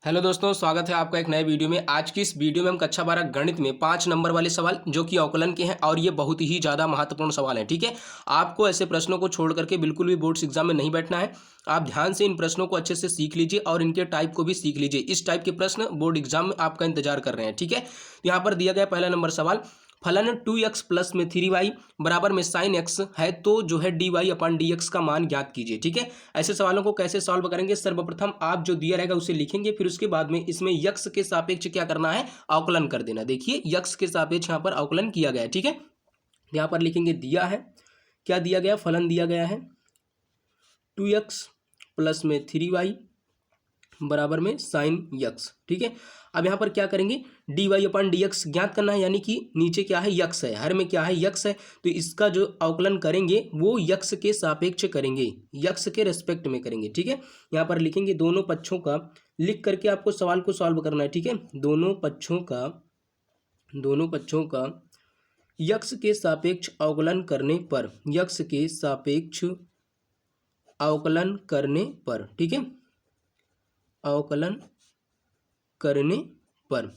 Hello दोस्तों, स्वागत है आपका एक नए वीडियो में। आज की इस वीडियो में हम कक्षा 12 गणित में 5 नंबर वाले सवाल जो कि अवकलन के हैं और ये बहुत ही ज़्यादा महत्वपूर्ण सवाल हैं। ठीक है, आपको ऐसे प्रश्नों को छोड़ करके बिल्कुल भी बोर्ड्स एग्जाम में नहीं बैठना है। आप ध्यान से इन प्रश्नों को अच्छे से सीख लीजिए और इनके टाइप को भी सीख लीजिए। इस टाइप के प्रश्न बोर्ड एग्जाम में आपका इंतजार कर रहे हैं। ठीक है, तो यहाँ पर दिया गया पहला नंबर सवाल, फलन 2x प्लस में 3y बराबर में साइन x है तो जो है dy अपन dx का मान ज्ञात कीजिए। ठीक है, ऐसे सवालों को कैसे सॉल्व करेंगे, सर्वप्रथम आप जो दिया रहेगा उसे लिखेंगे, फिर उसके बाद में इसमें x के सापेक्ष क्या करना है, अवकलन कर देना। देखिए x के सापेक्ष यहाँ पर अवकलन किया गया है। ठीक है, यहाँ पर लिखेंगे दिया है, क्या दिया गया, फलन दिया गया है 2x प्लस में 3y बराबर में साइन यक्स। ठीक है, अब यहाँ पर क्या करेंगे, डी वाई अपन डी एक्स ज्ञात करना है, यानी कि नीचे क्या है, यक्स है, हर में क्या है, यक्स है, तो इसका जो अवकलन करेंगे वो यक्स के सापेक्ष करेंगे, यक्स के रेस्पेक्ट में करेंगे। ठीक है, यहाँ पर लिखेंगे दोनों पक्षों का, लिख करके आपको सवाल को सॉल्व करना है। ठीक है, दोनों पक्षों का यक्स के सापेक्ष अवकलन करने पर, यक्स के सापेक्ष अवकलन करने पर, ठीक है, अवकलन करने पर,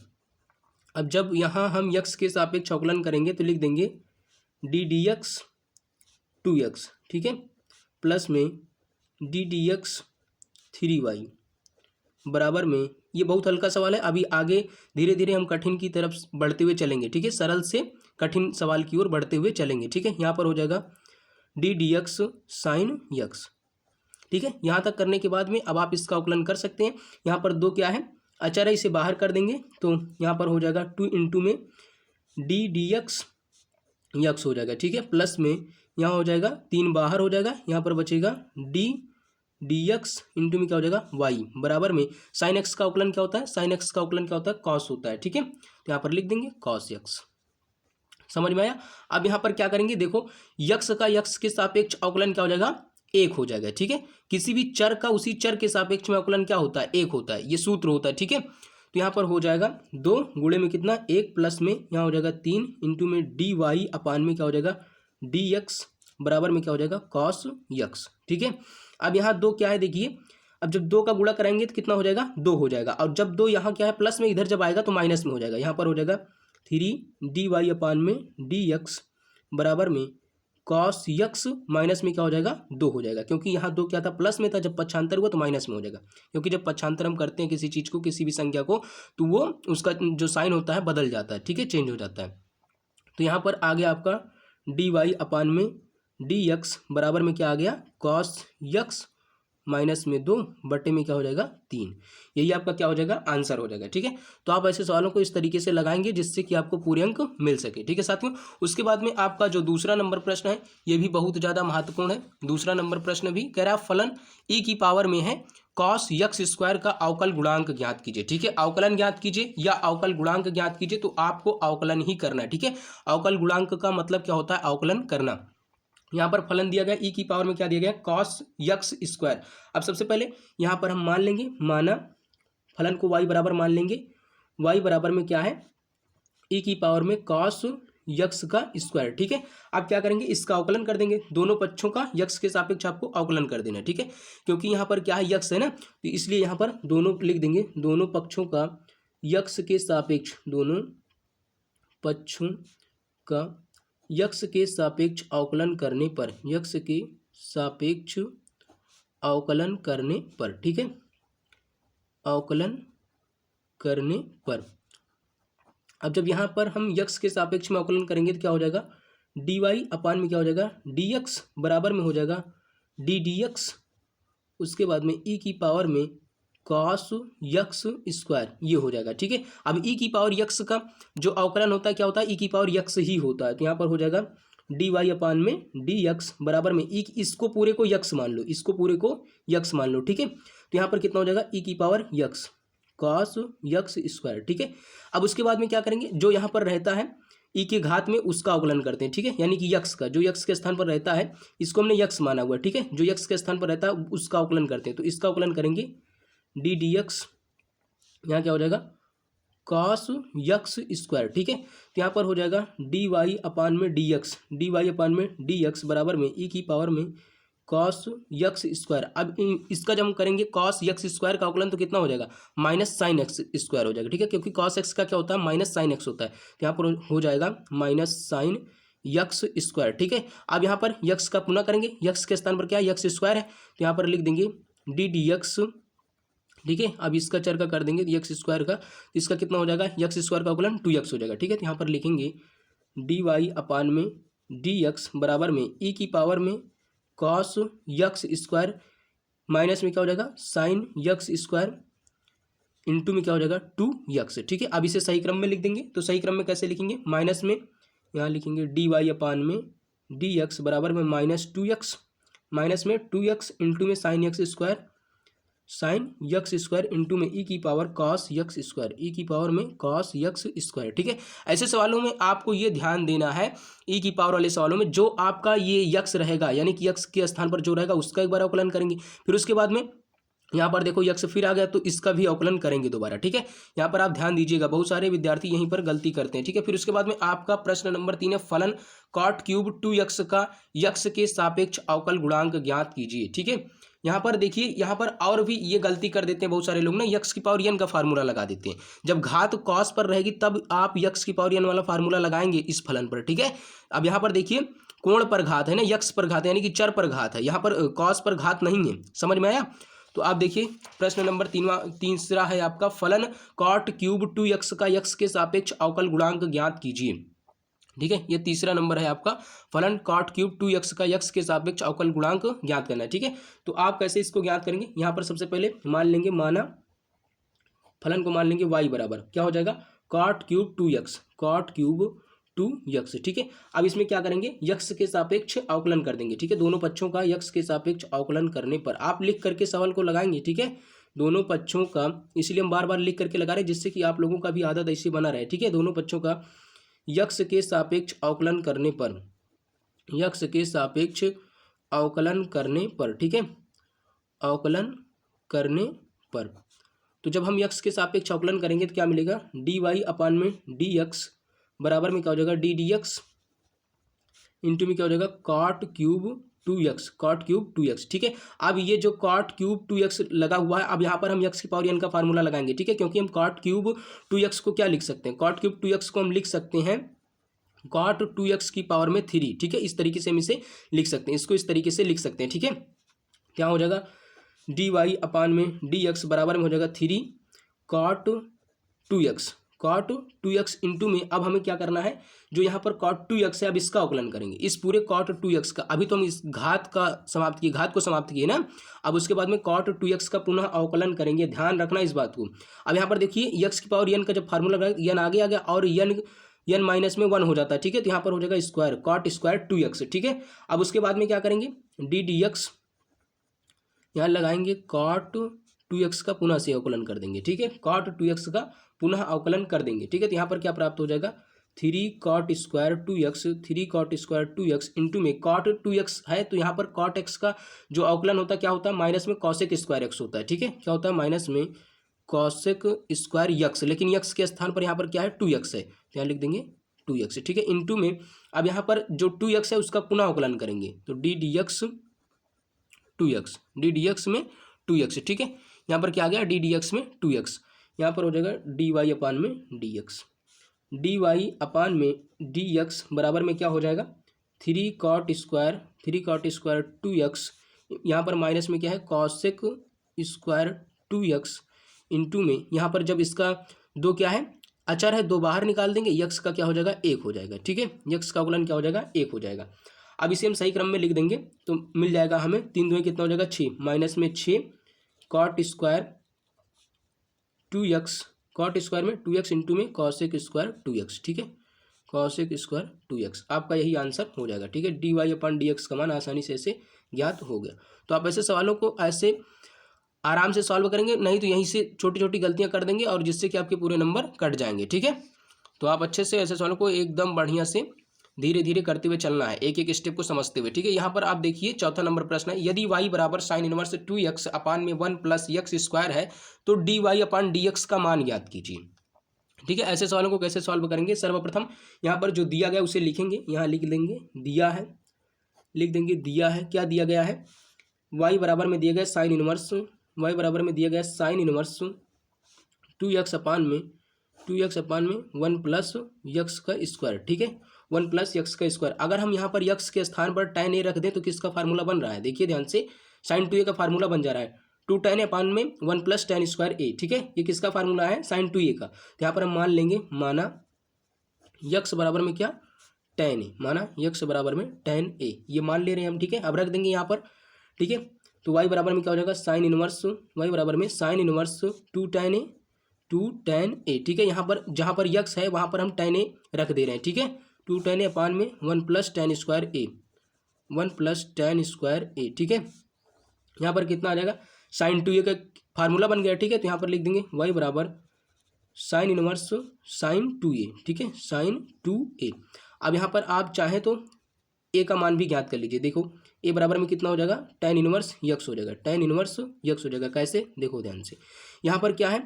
अब जब यहाँ हम x के सापेक्ष अवकलन करेंगे तो लिख देंगे डी डी एक्स 2x, ठीक है, प्लस में डी डी एक्स 3y बराबर में, ये बहुत हल्का सवाल है, अभी आगे धीरे धीरे हम कठिन की तरफ बढ़ते हुए चलेंगे। ठीक है, सरल से कठिन सवाल की ओर बढ़ते हुए चलेंगे। ठीक है, यहाँ पर हो जाएगा D D x sign x. ठीक है, यहाँ तक करने के बाद में अब आप इसका अवकलन कर सकते हैं। यहाँ पर दो क्या है, अचर है, इसे बाहर कर देंगे तो यहाँ पर हो जाएगा 2 इंटू में डी डी एक्स यक्स हो जाएगा। ठीक है, प्लस में यहाँ हो जाएगा 3 बाहर हो जाएगा, यहाँ पर बचेगा डी डी एक्स इंटू में क्या हो जाएगा वाई बराबर में साइन एक्स का अवकलन क्या होता है, साइन एक्स का अवकलन क्या होता है, कॉस होता है। ठीक है, तो यहाँ पर लिख देंगे कॉस एक्स। समझ में आया। अब यहाँ पर क्या करेंगे, देखो यक्स का यक्स के सापेक्ष अवकलन क्या हो जाएगा, एक हो जाएगा। ठीक है, किसी भी चर का उसी चर के सापेक्ष में अवकलन क्या होता है, एक होता है, ये सूत्र होता है। ठीक है, तो यहाँ पर हो जाएगा 2 गुणे में कितना 1 प्लस में यहाँ हो जाएगा 3 इंटू में डी वाई अपान में क्या हो जाएगा डी एक्स बराबर में क्या हो जाएगा कॉस यक्स। ठीक है, अब यहाँ 2 क्या है, देखिए अब जब 2 का गुणा कराएंगे तो कितना हो जाएगा 2 हो जाएगा, और जब 2 यहाँ क्या है प्लस में, इधर जब आएगा तो माइनस में हो जाएगा। यहाँ पर हो जाएगा 3 डी वाई अपान में डी एक्स बराबर में कॉस यक्स माइनस में क्या हो जाएगा 2 हो जाएगा, क्योंकि यहाँ 2 क्या था प्लस में था, जब पक्षांतर हुआ तो माइनस में हो जाएगा, क्योंकि जब पक्षांतर हम करते हैं किसी चीज़ को, किसी भी संख्या को, तो वो उसका जो साइन होता है बदल जाता है। ठीक है, चेंज हो जाता है। तो यहाँ पर आ गया आपका डी वाई अपान में डी एक्स बराबर में क्या आ गया कॉस यक्स माइनस में 2 बटे में क्या हो जाएगा 3, यही आपका क्या हो जाएगा आंसर हो जाएगा। ठीक है, तो आप ऐसे सवालों को इस तरीके से लगाएंगे जिससे कि आपको पूरे अंक मिल सके। ठीक है साथियों, उसके बाद में आपका जो दूसरा नंबर प्रश्न है ये भी बहुत ज़्यादा महत्वपूर्ण है। दूसरा नंबर प्रश्न भी कह रहा है फलन e की पावर में है कॉस यक्स स्क्वायर का अवकल गुणांक ज्ञात कीजिए। ठीक है, अवकलन ज्ञात कीजिए या अवकल गुणांक ज्ञात कीजिए, तो आपको अवकलन ही करना है। ठीक है, अवकल गुणांक का मतलब क्या होता है, अवकलन करना। यहाँ पर फलन दिया गया e की पावर में क्या दिया गया कॉस यक्स स्क्वायर। अब सबसे पहले यहाँ पर हम मान लेंगे, माना फलन को y बराबर मान लेंगे, y बराबर में क्या है e की पावर में कॉस यक्स का स्क्वायर। ठीक है, अब क्या करेंगे, इसका अवकलन कर देंगे, दोनों पक्षों का यक्स के सापेक्ष आपको अवकलन कर देना है। ठीक है, क्योंकि यहाँ पर क्या है यक्स है ना, तो इसलिए यहाँ पर दोनों लिख देंगे, दोनों पक्षों का यक्स के सापेक्ष, दोनों पक्षों का यक्स के सापेक्ष अवकलन करने पर, यक्स के सापेक्ष अवकलन करने पर, ठीक है, अवकलन करने पर, अब जब यहाँ पर हम यक्स के सापेक्ष में अवकलन करेंगे तो क्या हो जाएगा डी वाई अपान में क्या हो जाएगा डी एक्स बराबर में हो जाएगा डी डी एक्स, उसके बाद में ई की पावर में कॉस यक्स स्क्वायर, ये हो जाएगा। ठीक है, अब ई की पावर यक्स का जो अवकलन होता है क्या होता है, ई की पावर यक्स ही होता है, तो यहाँ पर हो जाएगा डी वाई अपान में डी एक्स बराबर में ई, इसको पूरे को यक्स मान लो, इसको पूरे को यक्स मान लो। ठीक है, तो यहाँ पर कितना हो जाएगा ई की power x cos x square. ठीक है, अब उसके बाद में क्या करेंगे, जो यहाँ पर रहता है ई के घात में उसका अवकलन करते हैं। ठीक है, यानी कि यक्स का, जो यक्स के स्थान पर रहता है इसको हमने यक्स माना हुआ है। ठीक है, जो यक्स के स्थान पर रहता है उसका अवकलन करते हैं, तो इसका अवकलन करेंगे डी डी एक्स, यहाँ क्या हो जाएगा कॉस यक्स स्क्वायर। ठीक है, तो यहाँ पर हो जाएगा डी वाई अपान में डी एक्स, डी वाई अपान में डी एक्स बराबर में ई की पावर में कॉस यक्स स्क्वायर। अब इसका जब हम करेंगे कॉस यक्स स्क्वायर का अवकलन तो कितना हो जाएगा, माइनस साइन एक्स स्क्वायर हो जाएगा, ठीक है, क्योंकि कॉस एक्स का क्या होता है, माइनस साइन एक्स होता है, तो यहाँ पर हो जाएगा माइनस साइन यक्स स्क्वायर, ठीक है। अब यहाँ पर यक्स का पुनः करेंगे, यक्स के स्थान पर क्या है, यक्स स्क्वायर है, तो यहाँ पर लिख देंगे डी डी एक्स, ठीक है। अब इसका चर का कर देंगे यक्स स्क्वायर का, तो इसका कितना हो जाएगा, यक्स स्क्वायर का अवकलन 2x हो जाएगा, ठीक है। तो यहाँ पर लिखेंगे डी वाई अपान में डी एक्स बराबर में ई की पावर में कॉस यक्स स्क्वायर माइनस में क्या हो जाएगा साइन यक्स स्क्वायर इंटू में क्या हो जाएगा 2x, ठीक है। अब इसे सही क्रम में लिख देंगे, तो सही क्रम में कैसे लिखेंगे, माइनस में यहाँ लिखेंगे डी वाई अपान में डी एक्स बराबर में -2x, माइनस में 2x इंटू में साइन यक्स स्क्वायर इंटू में ई की पावर कॉस यक्स स्क्वायर, ई की पावर में कॉस यक्स स्क्वायर, ठीक है। ऐसे सवालों में आपको ये ध्यान देना है, ई की पावर वाले सवालों में जो आपका ये यक्स रहेगा यानी कि यक्स के स्थान पर जो रहेगा उसका एक बार अवकलन करेंगे, फिर उसके बाद में यहाँ पर देखो यक्स फिर आ गया तो इसका भी अवकलन करेंगे दोबारा, ठीक है। यहाँ पर आप ध्यान दीजिएगा, बहुत सारे विद्यार्थी यहीं पर गलती करते हैं, ठीक है। फिर उसके बाद में आपका प्रश्न नंबर 3 है, फलन कॉट क्यूब 2x का यक्स के सापेक्ष अवकल गुणांक ज्ञात कीजिए, ठीक है। यहाँ पर देखिए, यहाँ पर और भी ये गलती कर देते हैं बहुत सारे लोग ना, यक्स की पावर n का फार्मूला लगा देते हैं, जब घात कॉस पर रहेगी तब आप यक्स की पावर n वाला फार्मूला लगाएंगे इस फलन पर, ठीक है। अब यहाँ पर देखिए कोण पर घात है ना, यक्स पर घात है यानी कि चर पर घात है, यहाँ पर कॉस पर घात नहीं है, समझ में आया। तो आप देखिए प्रश्न नंबर तीसरा है आपका, फलन कॉट क्यूब 2x का यक्स के सापेक्ष अवकल गुणांक ज्ञात कीजिए, ठीक है। ये तीसरा नंबर है आपका, फलन कॉट क्यूब 2x का यक्स के सापेक्ष अवकल गुणांक ज्ञात करना है, ठीक है। तो आप कैसे इसको ज्ञात करेंगे, यहाँ पर सबसे पहले मान लेंगे, माना फलन को मान लेंगे y बराबर क्या हो जाएगा, cot cube 2x, cot cube 2x, ठीक है। अब इसमें क्या करेंगे, यक्स के सापेक्ष अवकलन कर देंगे, ठीक है। दोनों पक्षों का यक्स के सापेक्ष अवकलन करने पर आप लिख करके सवाल को लगाएंगे, ठीक है। दोनों पक्षों का, इसलिए हम बार बार लिख करके लगा रहे हैं जिससे कि आप लोगों का भी आदत ऐसी बना रहे, ठीक है। दोनों पक्षों का यक्स के सापेक्ष अवकलन करने पर, यक्स के सापेक्ष अवकलन करने पर, ठीक है, अवकलन करने पर। तो जब हम यक्स के सापेक्ष अवकलन करेंगे तो क्या मिलेगा, डी वाई अपान में डी एक्स बराबर में क्या हो जाएगा, डी डी एक्स इंटू में क्या हो जाएगा cot cube 2x, cot cube 2x, ठीक है। अब ये जो कॉट क्यूब 2x लगा हुआ है, अब यहाँ पर हम यक्स की पावर n का फार्मूला लगाएंगे, ठीक है, क्योंकि हम कॉट क्यूब 2x को क्या लिख सकते हैं, कॉट क्यूब 2x को हम लिख सकते हैं कॉट 2x की पावर में 3, ठीक है। इस तरीके से हम इसे लिख सकते हैं, इसको इस तरीके से लिख सकते हैं, ठीक है। क्या हो जाएगा, डी वाई अपान में डी एक्स बराबर में हो जाएगा 3 cot 2x, cot 2x into में अब हमें क्या करना है, जो यहाँ पर कॉट 2x है अब इसका अवकलन करेंगे, इस पूरे कॉट 2x का। अभी तो हम इस घात का समाप्त किए, घात को समाप्त किए ना, अब उसके बाद में कॉट 2x का पुनः अवकलन करेंगे, ध्यान रखना इस बात को। अब यहाँ पर देखिए यक्स की पावर n का जब फार्मूला लगाएगा, n आगे आ गया और n माइनस में 1 हो जाता है, ठीक है। तो यहाँ पर हो जाएगा स्क्वायर, कॉट स्क्वायर 2x, ठीक है। अब उसके बाद में क्या करेंगे, डी डी एक्स यहाँ लगाएंगे, कॉट 2x का पुनः से अवकलन कर देंगे, ठीक है, कॉट 2x का पुनः अवकलन कर देंगे, ठीक है। तो यहाँ पर क्या प्राप्त हो जाएगा, 3 cot square 2x, 3 cot square 2x into में कॉट 2x है, तो यहाँ पर कॉट x का जो अवकलन होता है क्या होता है, माइनस में कॉसेक स्क्वायर x होता है, ठीक है। क्या होता है, माइनस में कॉसेक स्क्वायर यक्स, लेकिन यक्स के स्थान पर यहाँ पर क्या है 2x है, तो यहाँ लिख देंगे 2x, ठीक है, इंटू में अब यहाँ पर जो 2x है उसका पुनः अवकलन करेंगे, तो D D x 2x, D D x में 2x, ठीक है। यहाँ पर क्या आ गया, डी डी एक्स में 2x, यहाँ पर हो जाएगा डी वाई अपान में डी एक्स, डी वाई अपान में डी एक्स बराबर में क्या हो जाएगा, 3 कॉट स्क्वायर 2x, यहाँ पर माइनस में क्या है कॉसेक स्क्वायर 2x इंटू में यहाँ पर जब इसका दो क्या है अचर है, दो बाहर निकाल देंगे, यक्स का क्या हो जाएगा 1 हो जाएगा, ठीक है। यक्स का अवकलन क्या हो जाएगा 1 हो जाएगा। अब इसे हम सही क्रम में लिख देंगे तो मिल जाएगा हमें 3 दूनी कितना हो जाएगा 6, माइनस में 6 cot square 2x, cot square में 2x इंटू में कॉसेक स्क्वायर 2x, ठीक है, कॉसेक स्क्वायर 2x, आपका यही आंसर हो जाएगा, ठीक है। डी वाई अपन डी एक्स का मान आसानी से ऐसे ज्ञात हो गया। तो आप ऐसे सवालों को ऐसे आराम से सॉल्व करेंगे, नहीं तो यहीं से छोटी छोटी गलतियां कर देंगे और जिससे कि आपके पूरे नंबर कट जाएंगे, ठीक है। तो आप अच्छे से ऐसे सवालों को एकदम बढ़िया से धीरे धीरे करते हुए चलना है, एक एक स्टेप को समझते हुए, ठीक है। यहाँ पर आप देखिए चौथा नंबर प्रश्न है, यदि y बराबर साइन इनवर्स 2x अपान में 1 प्लस x स्क्वायर है तो डी वाई अपान डी एक्स का मान ज्ञात कीजिए, ठीक है। ऐसे सवालों को कैसे सॉल्व करेंगे, सर्वप्रथम यहाँ पर जो दिया गया उसे लिखेंगे, यहाँ लिख लेंगे दिया है लिख देंगे दिया है, क्या दिया गया है, y बराबर में दिया गया साइन इनवर्स, y बराबर में दिया गया साइन इनवर्स 2x अपान में 1 प्लस यक्स का स्क्वायर, ठीक है, 1 प्लस यक्स का स्क्वायर। अगर हम यहाँ पर यक्स के स्थान पर tan a रख दें तो किसका फार्मूला बन रहा है, देखिए ध्यान से, साइन 2a का फार्मूला बन जा रहा है 2 tan a अपान में 1 प्लस tan स्क्वायर a, ठीक है, ये किसका फार्मूला है, साइन 2a का। तो यहाँ पर हम मान लेंगे, माना यक्स बराबर में क्या, tan a, माना यक्स बराबर में tan a, ये मान ले रहे हैं हम, ठीक है। अब रख देंगे यहाँ पर, ठीक है, तो y बराबर में क्या हो जाएगा, साइन इनवर्स, y बराबर में साइन इनवर्स 2 tan a, ठीक है। यहाँ पर जहाँ पर यक्स है वहाँ पर हम tan a रख दे रहे हैं, ठीक है, 2 tan a अपान में 1 plus tan square a, 1 plus tan square a, ठीक है। यहाँ पर कितना आ जाएगा, साइन 2a का फार्मूला बन गया, ठीक है। तो यहाँ पर लिख देंगे y बराबर साइन इनवर्स साइन 2a, ठीक है, साइन 2a। अब यहाँ पर आप चाहें तो a का मान भी ज्ञात कर लीजिए, देखो a बराबर में कितना हो जाएगा, tan इनवर्स यक्स हो जाएगा, tan इनवर्स यक्स हो जाएगा, कैसे, देखो ध्यान से, यहाँ पर क्या है,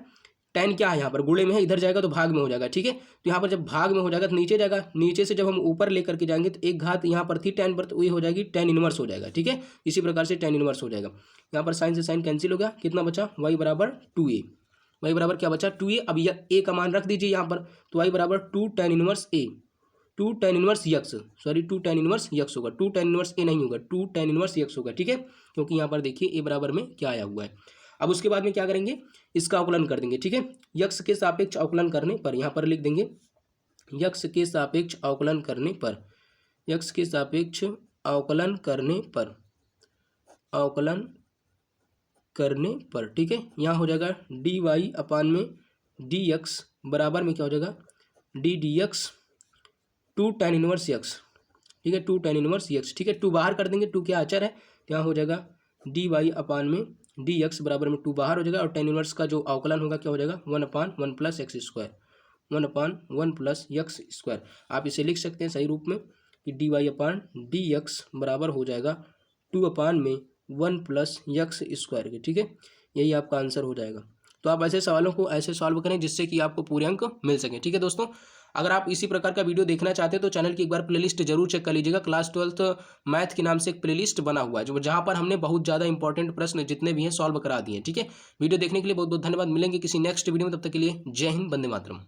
tan क्या है, यहाँ पर गुणे में है, इधर जाएगा तो भाग में हो जाएगा, ठीक है। तो यहाँ पर जब भाग में हो जाएगा तो नीचे जाएगा, नीचे से जब हम ऊपर लेकर के जाएंगे तो एक घात यहाँ पर थी tan पर, तो ये हो जाएगी tan इनवर्स हो जाएगा, ठीक है। इसी प्रकार से tan इनवर्स हो जाएगा। यहाँ पर साइन से साइन कैंसिल हो गया, कितना बचा, y बराबर 2a, y बराबर क्या बचा 2a। अब यह a का मान रख दीजिए यहाँ पर, तो y बराबर 2 tan inverse a, 2 tan inverse x, sorry 2 tan inverse x होगा, 2 tan इनवर्स a नहीं होगा, 2 tan इनवर्स यक्स होगा, ठीक है, क्योंकि यहाँ पर देखिए a बराबर में क्या आया हुआ है। अब उसके बाद में क्या करेंगे, इसका अवकलन कर देंगे, ठीक है, यक्स के सापेक्ष अवकलन करने पर, यहाँ पर लिख देंगे यक्स के सापेक्ष अवकलन करने पर, यक्स के सापेक्ष अवकलन करने पर, अवकलन करने पर, ठीक है, यहाँ हो जाएगा डी वाई अपान में डी एक्स बराबर में क्या हो जाएगा, D D x 2 tan inverse x, ठीक है, 2 tan इनवर्स यक्स, ठीक है, 2 बाहर कर देंगे, 2 क्या अचर है, तो यहाँ हो जाएगा डी वाई अपान में डी एक्स बराबर में 2 बाहर हो जाएगा, और tan इनवर्स का जो अवकलन होगा क्या हो जाएगा, 1/1 plus x square, 1/1 plus x square. आप इसे लिख सकते हैं सही रूप में कि डी वाई अपान डी एक्स बराबर हो जाएगा 2/1 प्लस यक्स स्क्वायर के, ठीक है, यही आपका आंसर हो जाएगा। तो आप ऐसे सवालों को ऐसे सॉल्व करें जिससे कि आपको पूरे अंक मिल सकें, ठीक है दोस्तों। अगर आप इसी प्रकार का वीडियो देखना चाहते हैं तो चैनल की एक बार प्लेलिस्ट जरूर चेक कर लीजिएगा, क्लास 12th मैथ के नाम से एक प्लेलिस्ट बना हुआ है, जो जहां पर हमने बहुत ज़्यादा इंपॉर्टेंट प्रश्न जितने भी हैं सॉल्व करा दिए हैं, ठीक है। वीडियो देखने के लिए बहुत बहुत धन्यवाद, मिलेंगे किसी नेक्स्ट वीडियो में, तब तक के लिए जय हिंद, वंदे मातरम।